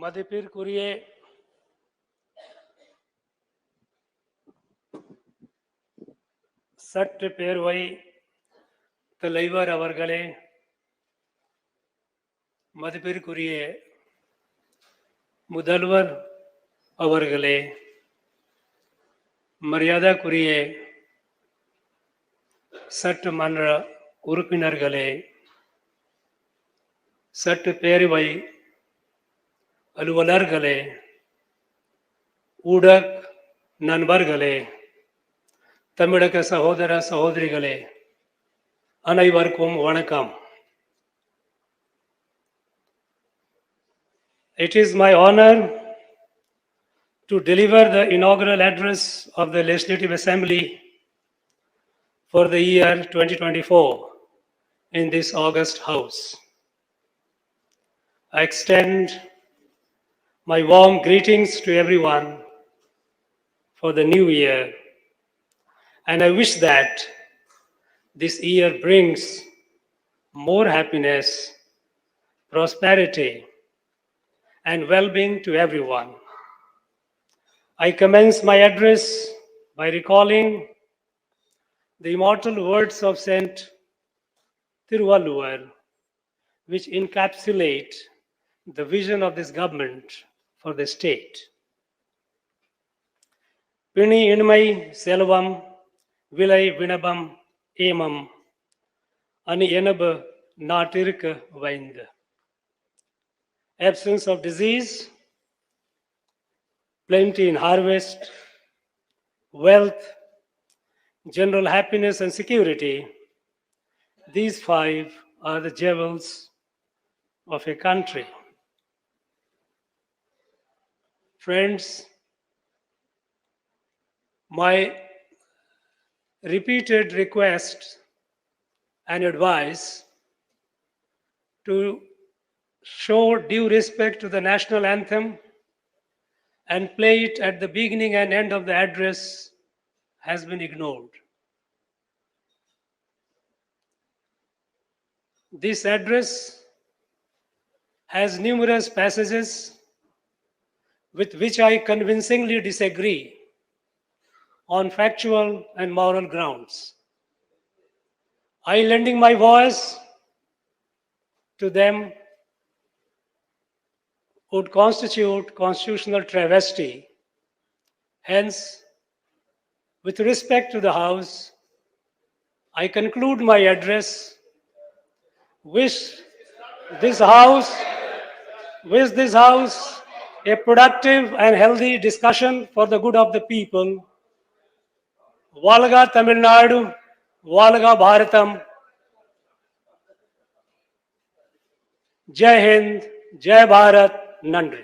மதிப்பிற்குரிய சட்டப்பேரவை தலைவர் அவர்களே, மதிப்பிற்குரிய முதல்வர் அவர்களே, மரியாதைக்குரிய சட்டமன்ற உறுப்பினர்களே, சட்டப்பேரவை அலுவலர்களே, ஊடக நண்பர்களே, தமிழக சகோதர சகோதரிகளே, அனைவருக்கும் வணக்கம். It is my honor to deliver the inaugural address of the Legislative Assembly for the year 2024 in this August House. I extend my warm greetings to everyone for the new year, and I wish that this year brings more happiness, prosperity, and well-being to everyone. I commence my address by recalling the immortal words of Saint Thiruvalluvar, which encapsulate the vision of this government for the state. Pini inmai selvam vilai vinabam emam ani enabu naatirku vaindu. Absence of disease, plenty in harvest, wealth, general happiness and security, these five are the jewels of a country. Friends, my repeated request and advice to show due respect to the national anthem and play it at the beginning and end of the address has been ignored. This address has numerous passages with which I convincingly disagree on factual and moral grounds. I lending my voice to them would constitute constitutional travesty. Hence, with respect to the House, I conclude my address, wish this House a productive and healthy discussion for the good of the people. Valga Tamil Nadu, Valga Bharatam. Jai Hind, Jai Bharat, Nandri.